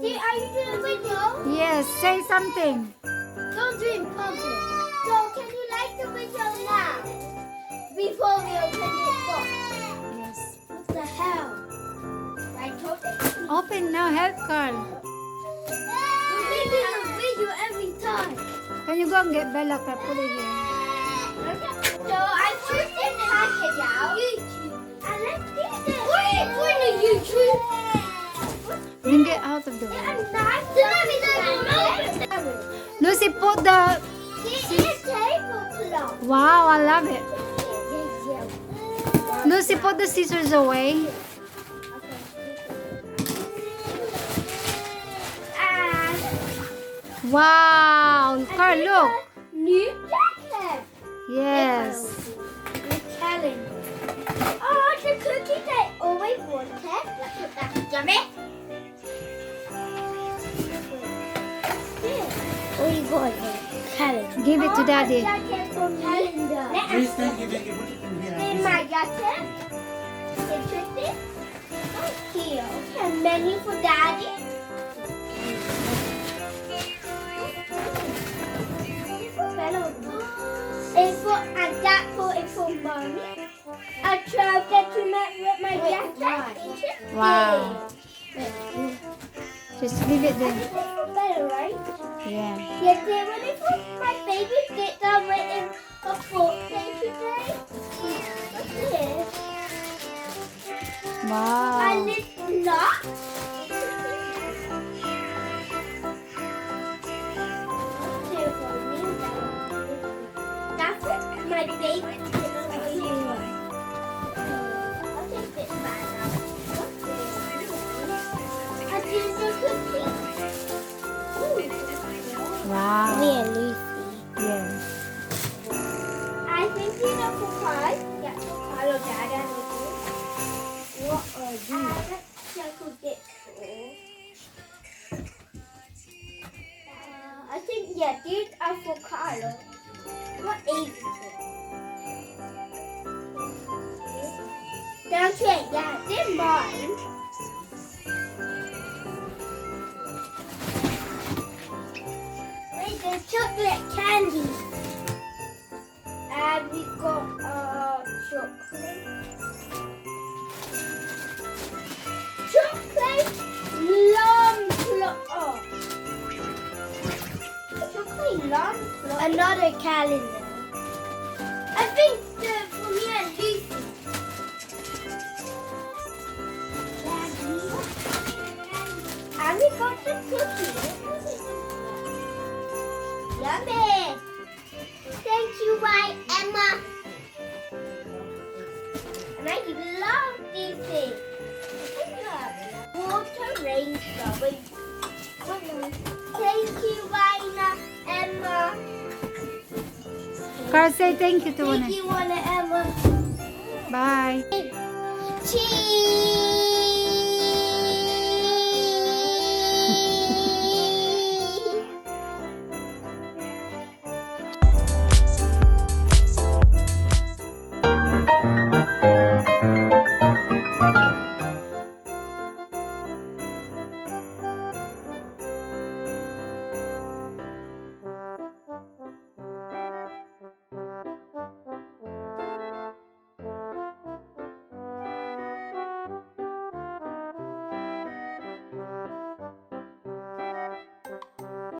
Are you doing a video? Yes, say something. Don't do it in public. So can you like the video now? Before we open this box. Yes. What the hell? Right, open. Open now, help Carl. You're making a video every time. Can you go and get Bella, Carl? Put it here. So I took the package out. YouTube. And let's do this. What are you doing to YouTube? Then get out of the way. And that's the Lucy, put the... This is tablecloth. Wow, I love it. Yeah. Lucy, put the scissors away. And Wow, Carl, look. new jacket. Yes. The calendar. Oh, the cookies I always wanted. Let's put that yummy. Oh, you got it. Calendar. Give it to Daddy. Jacket from calendar. Please thank you, thank you. Put it in here. In my jacket. Interesting. Here. And menu for Daddy. It's for and that it's for mommy. A trouser to match with my jacket. Interesting. Wow. Just leave it there. This is better, right? Yeah. Yes, they were for my baby get them written a fourth day today. What's this? Wow. And it's not. That's it. My baby. I'll take this back now. What's this? A ginger cookie. Wow. Me and Lucy. Yeah. I think these are for cars. Yeah, hello, Dad and Lucy. What are these? Let's check it. I think, yeah, these are for Carlo. What age is it? Down to 8, yeah, they're mine. Wait, there's chocolate candy. And we got chocolate. Chocolate long cloth. Chocolate long cloth. Another calendar. I think for me and Lucy. And we got some cookies. Yummy. Thank you, White Emma. And I love these things. Water rain strawberry. Thank you, White Emma. Carl, say thank you to Thank one. you, White Emma. Bye. Cheese.